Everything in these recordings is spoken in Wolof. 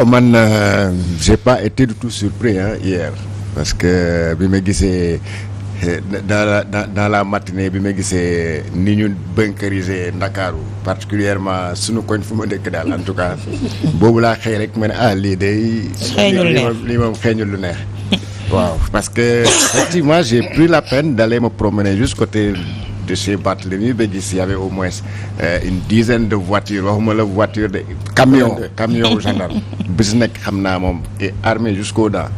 man j'ai pas été du tout surpris hier parce que bi ma gisee dans la matinée bi ma gisee ni ñu bunkériser Ndakaaru particulièrement sunu koñ fu ma dëkk daal en tout cas boobu laa xëy rek ma ne lii day lii moom xeeñul lu neex waaw parce que effectivement j'ai pris la peine d'aller me promener juste côté de chez Barthélemy ba gis y avait au moins une dizaine de voitures waxuma la voiture de camion gendarme bis nekk xam naa moom et armé jusqu'aux dents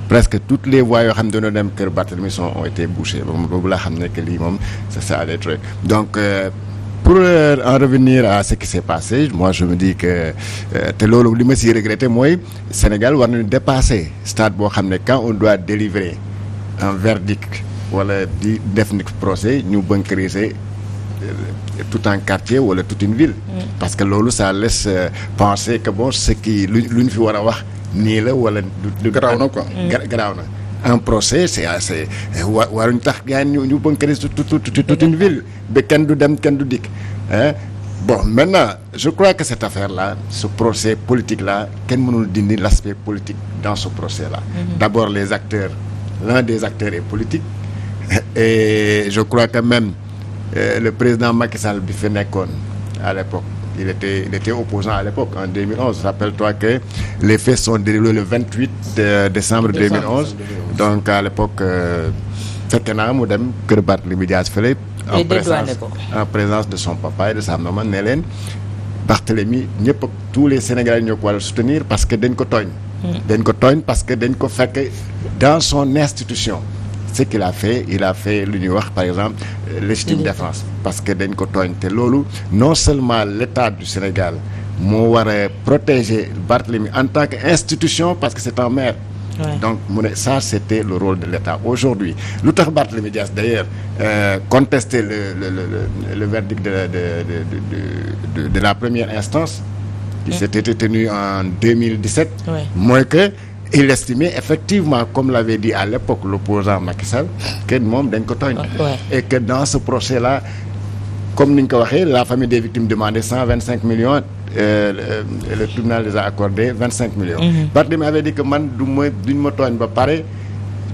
presque toutes les voies yoo xam ne dañoo dem kër Barthélemy ont été bouchées boobu laa xam ne que lii moom c'est ça les trucs donc pour en revenir à ce qui s'est passé moi je me dis que te loolu li ma siy regretter mooy Sénégal war nañu dépasser stade boo xam ne quand on doit délivrer un verdict wala di def ni procès ñu bunkériser tout un quartier wala toute une ville parce que loolu ça laisse penser que bon ce qui lu ñu fi war a wax nii la wala du garaaw na quoi garaaw na un procès c'est assez waruñu tax gaa ñu bunkériser toute une ville ba kenn du dem kenn du dikk bon maintenant je crois que cette affaire là ce procès politique là kenn mënul dindi l'aspect politique dans ce procès là d'abord les acteurs l'un des acteurs est politique et je crois que même le président Macky Sall bi fi nekkoon à l'époque il était opposant à l'époque en 2011 rappelle-toi que les faits sont déroulés le 28 décembre 2011 donc à l'époque fekk naa mu dem kër Barthélémy Dias fële en présence de son papa et de sa maman ne leen Barthélémy ñëpp tous les Sénégalais ñoo ko war a soutenir parce que dañ ko tooñ parce que dañ ko fekk dans son institution ce qu'il a fait il a fait lu ñuy wax par exemple légitime défense parce que dañ ko tooñ te loolu non seulement l'État du Sénégal moo war a protéger Barthélémy en tant qu'institution parce que c'est un maire donc mu ne ça c'était le rôle de l'État aujourd'hui lu tax Barthélémy Dias d'ailleurs contester le verdict de la première instance qui s'était tenu en 2017 mooy que il estimait effectivement comme l'avait dit à l'époque l'opposant Macky Sall que moom dañ ko tooñ et que dans ce procès-là comme ni ñu ko waxee la famille des victimes demandait 125 millions le tribunal les a accordé 25 millions Barthélémy avait dit que man duñ ma tooñ ba pare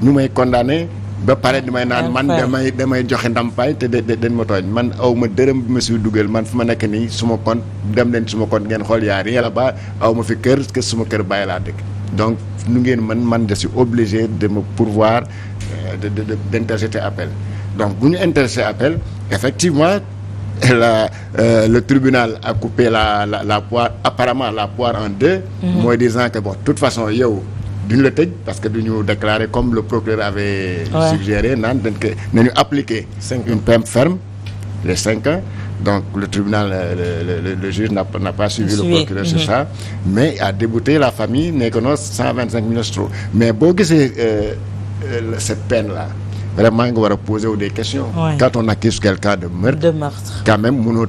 ñu may condamné ba pare di may naan man damay joxe ndàmpaay te dañ ma tooñ man aw ma dërëm bi ma si dugal man fu ma nekk nii suma compte dem leen suma compte ngeen xool yaa rien là-bas aw ma fi kër que suma kër bàyyi laa dëkk donc nu ngeen man je suis obligé de me pourvoir d'interjeter appel donc bu ñu interjeter appel effectivement le tribunal a coupé la poire apparemment la poire en deux mooy disant que bon de toute façon yow duñu la tëj parce que duñu déclarer comme le procureur avait suggéré naan dañ ko nañu appliquer une peine ferme les 5 ans donc le tribunal le juge n'a pas suivi le procureur sur ça mais a débouté la famille ne que non 125 millions trop mais boo gisee cette peine là vraiment nga war a poser des questions quand on accuse quelqu'un de meurtre quand même mënoo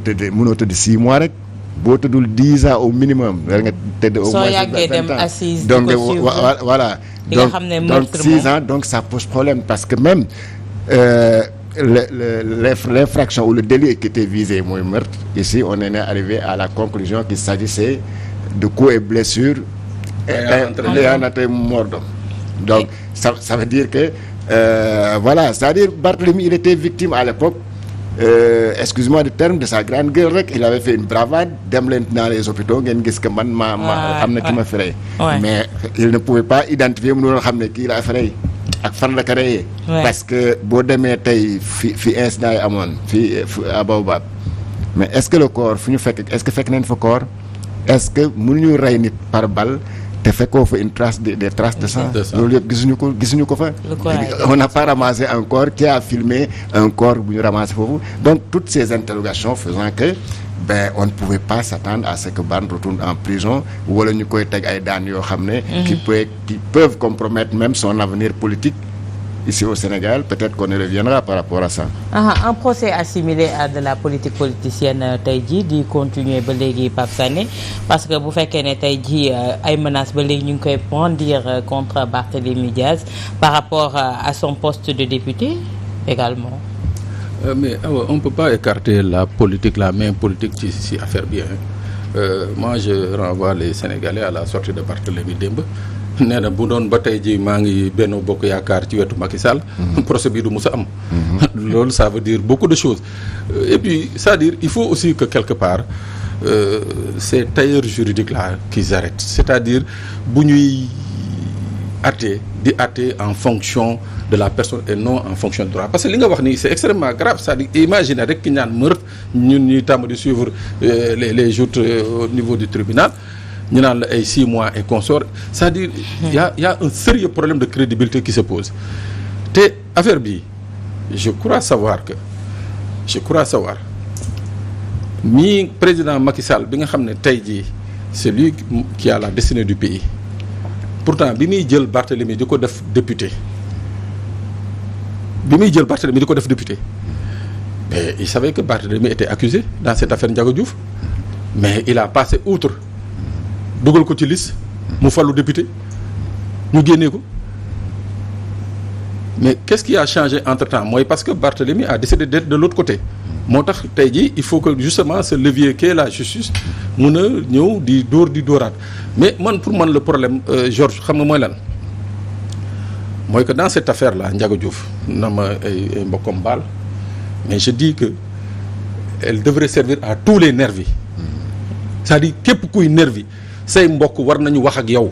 tëdd 6 mois rek boo tëddul 10 ans au minimum war nga tëdd au moins 20 ans donc voilà donc 6 ans donc ça pose problème parce que même l'infraction ou le délit qui était visé mooy meurtre ici on est arrivé à la conclusion qu'il s'agissait de coups et blessures ayant été mort d'homme donc ça veut dire que voilà c'est-à-dire Barthélémy il était victime à l'époque excuse-moi du terme de sa grande gueule rek il avait fait une bravade dem leen dans les hôpitaux ngeen gis que man ma xam na ki ma fi rey mais il ne pouvait pas identifier mu doon xam ne kii laa fi rey ak fan la ko reyee parce que boo demee tey fi incident yi amoon fii à Baobab mais est-ce que le corps fu ñu fekk est-ce que fekk nañ fa corps est-ce que mënuñu rey nit par balle te fekkoo fa une trace des traces de sang loolu yëpp gisuñu ko fa on n'a pas ramassé un corps qui a filmé un corps bu ñu ramassé foofu donc toutes ces interrogations faisant que on ne pouvait pas s'attendre à ce que Barth retourne en prison wala ñu koy teg ay daan yoo xam ne qui peuvent compromettre même son avenir politique ici au Sénégal peut-être qu'on y reviendra par rapport à ça. Un procès assimilé à de la politique politicienne tey jii di continuer ba léegi Pape Sané parce que bu fekkee ne tey jii ay menaces ba léegi ñu ngi koy brandir contre Barthélémy Dias par rapport à son poste de député également. Mais on peut pas écarter la main politique ci affaire bi moi je renvoie les Sénégalais à la sortie de Barthélémy démb nee na bu doon ba tey ji maa ngi Benno Bokk Yaakaar ci wetu Macky Sall procès bi du mës a am loolu ça veut dire beaucoup de choses et puis c'est-à-dire il faut aussi que quelque part ces tailleurs juridiques là qu'ils arrêtent c'est-à-dire bu ñuy di àtte en fonction de la personne et non en fonction du droit parce que li nga wax nii c'est extrêmement grave c'est-à-dire imagine rek ki ñaan meurtre ñun ñuy tàmm di suivre les joutes au niveau du tribunal ñu naan la ay 6 mois et consort c'est-à-dire y a un sérieux problème de crédibilité qui se pose te affaire bi je crois savoir mi président Macky Sall bi nga xam ne tey jii c'est lui qui a la destinée du pays pourtant bi muy jël Barthélémy di ko def député mais il savait que Barthélémy était accusé dans cette affaire Ndiaga Diouf mais il a passé outre dugal ko ci liste mu fallu député ñu génnee ko mais qu'est-ce qui a changé entre-temps mooy parce que Barthélémy a décidé d'être de l'autre côté moo tax tey jii il faut que justement ce levier qu'est la justice mun a ñëw di dóoraat mais pour man le problème Georges xam nga mooy lan mooy que dans cette affaire là Ndiaga Diouf na ma ay mbokkam baal mais je dis que elle devrait servir à tous les nervis c'est-à-dire képp kuy nervi say mbokk war nañu wax ak yow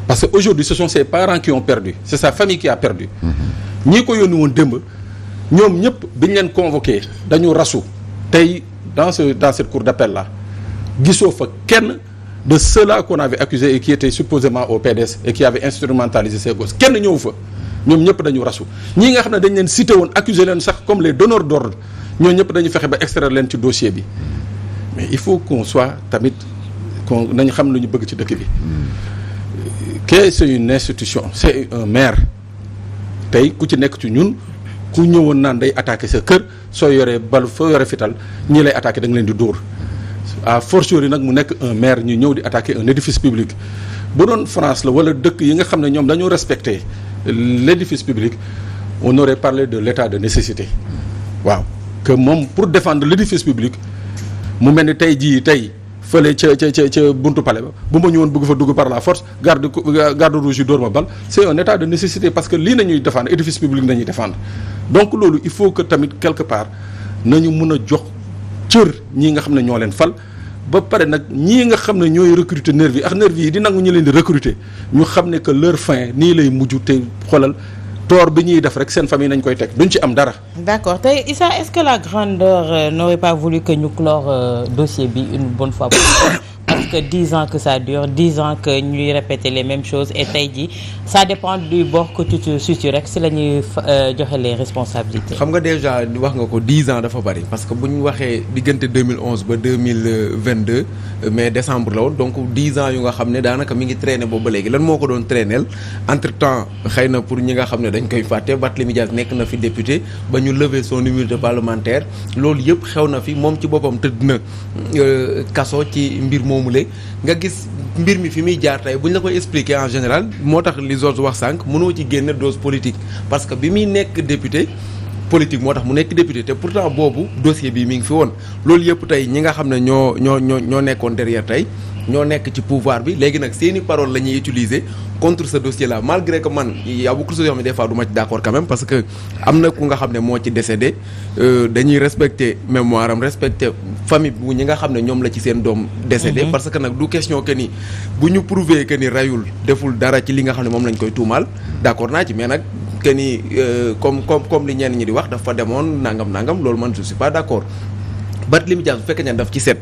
parce que aujourd'hui ce sont ses parents qui ont perdu c'est sa famille qui a perdu ñii ko yónni woon démb ñoom ñëpp biñ leen convoqué dañu rasu tey dans cette cour d'appel là gisoo fa kenn de ceux-là qu'on avait accusé et qui étaient supposément au PDS et qui avaient instrumentalisé ces gosses kenn ñëw fa ñoom ñëpp dañu rasu ñii nga xam ne dañ leen cité woon accusé leen sax comme les donneurs d'ordre ñoo ñëpp dañu fexe ba extraire leen ci dossier bi mais il faut qu'on soit tamit nañu xam lu ñu bëgg ci dëkk bi que c'est une institution c'est un maire tey ku ci nekk ci ñun ku ñëwoon naan day attaquer sa kër soo yoree bal soo yoree fital ñii lay attaquer da nga leen di dóor à fortiori nag mu nekk un maire ñu ñëw di attaquer un édifice public bu doon France la wala dëkk yi nga xam ne ñoom dañoo respecter l'édifice public on aurait parlé de l'état de nécessité waaw que moom pour défendre l'édifice public mu mel ni tey fële ca buntu palais ba bu ma ñëwoon bëgg fa dugg par la force garde rouge yi dóor ma bal c'est un état de nécessité parce que lii nañuy défendre édifice public nañuy défendre donc loolu il faut que tamit quelque part nañu mun a jox cër ñii nga xam ne ñoo leen fal ba pare nag ñii nga xam ne ñooy recruter nervi yi di nangu ñu leen di recruter ñu xam ne que leur fin nii lay mujj te xoolal tort bi ñuy def rek seen famille nañ koy teg duñ ci am dara. D'accord tey Issa est-ce que la grandeur n'aurait pas voulu que ñu clore dossier bi une bonne fois pour toutes parce que 10 ans que ça dure 10 ans que ñuy répéter les mêmes choses et tey jii ça dépend du bord que tu te situes rek si la ñuy joxe les responsabilités. xam nga déjà wax nga ko 10 ans dafa bari parce que bu ñu waxee diggante 2011 ba 2022 mais décembre la woon donc 10 ans yu nga xam ne daanaka mi ngi traîner boobu ba léegi lan moo ko doon traîner entre temps xëy na pour ñi nga xam ne dañ koy fàtte Barthélémy Dias nekk na fi député ba ñu lever son immunité parlementaire loolu yëpp xew na fi moom ci boppam tëdd na kaso ci mbir moomule nga gis mbir mi fi muy jaar tey bu ñu la koy expliquer en général moo tax li Georges wax sànq mënoo ci génne dose politique parce que bi muy nekk député politique moo tax mu nekk député te pourtant boobu dossier bi mi ngi fi woon loolu yëpp tey ñi nga xam ne ñoo nekkoon derrière tey ñoo nekk ci pouvoir bi léegi nag seeni parole la ñuy utiliser contre ce dossier là malgré que man y a beaucoup de choses yoo xam ne des fois du ma ci d'accord quand même parce que am na ku nga xam ne moo ci décédé dañuy respecter mémoire am respecter famille bu ñi nga xam ne ñoom la ci seen doom décédé parce que nag du question que ni bu ñu prouver que ni rayul deful dara ci li nga xam ne moom lañ koy tuumaal d'accord naa ci mais nag que ni comme li ñenn ñi di wax dafa demoon nangam loolu man je suis pas d'accord Barthélémy Dias bu fekkee ne daf ci set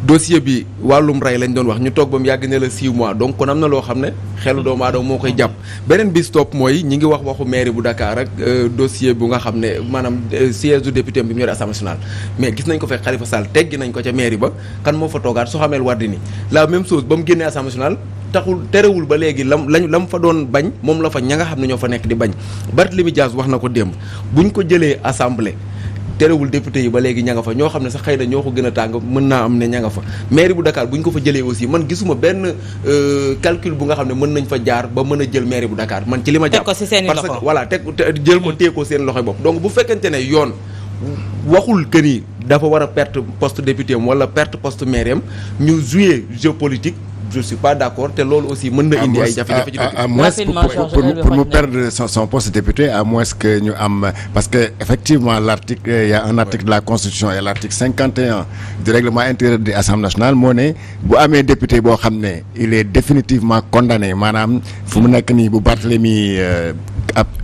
dossier bi wàllum rey lañ doon wax ñu toog ba mu yàgg ne la 6 mois donc kon am na loo xam ne xelu doomu aadama moo koy jàpp beneen bis topp mooy ñi ngi waxu mairie bu Dakar ak dossier bu nga xam ne maanaam siège du député bi mu yore Assemblée nationale mais gis nañ ko fekk Khalifa Sall teggi nañ ko ca mairie ba kan moo fa toogaat Soham El Wardini la même chose ba mu génnee Assemblée nationale terewul ba léegi lam fa doon bañ moom la fa ña nga xam ne ñoo fa nekk di bañ Barthélémy Dias wax na ko démb buñ ko jëlee assemblée terewul député yi ba léegi ña nga fa ñoo xam ne sax xëy na ñoo ko gën a tàng mën naa am ne ña nga fa mairie bu Dakar bu ñu ko fa jëlee aussi man gisuma benn calcul bu nga xam ne mën nañ fa jaar ba mën a jël mairie bu Dakar man ci li ma jàpp parce que voilà jël ko téye ko seen loxo bopp donc bu fekkente ne yoon waxul que ni dafa war a perte poste député am wala perte poste maire am ñu jouer jeu politique. Je suis pas d'accord te loolu aussi mën na indi ay jafe-jafe ci dëkk à moins pour mu perdre son poste député à moins que ñu am parce que effectivement l'article il y a un article de la Constitution et l'article 51 du règlement intérieur de l'Assemblée nationale moo ne bu amee député boo xam ne il est définitivement condamné maanaam fu mu nekk nii bu Barthélemy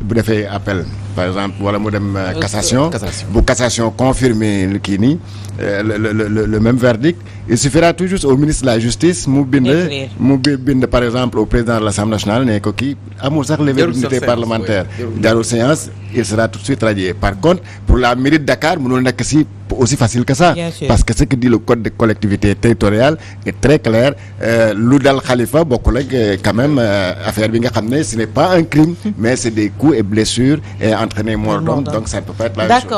bu defee appel par exemple wala mu dem cassation bu cassation confirmer lu kii nii le même verdict il suffira tout juste au ministre de la justice mu bind par exemple au président de l'Assemblée nationale ne ko kii amul sax levée d'immunité parlementaire jarul séance il sera tout de suite radié par contre pour la mairie de Dakar mënul nekk si aussi facile que ça parce que ce que dit le code de collectivité territoriale est très clair lu dal Khalifa bokkul ak quand même affaire bi nga xam ne ce n'est pas un crime mais c'est des coups et blessures et entraîner mort d'homme donc ça ne peut pas être la même chose.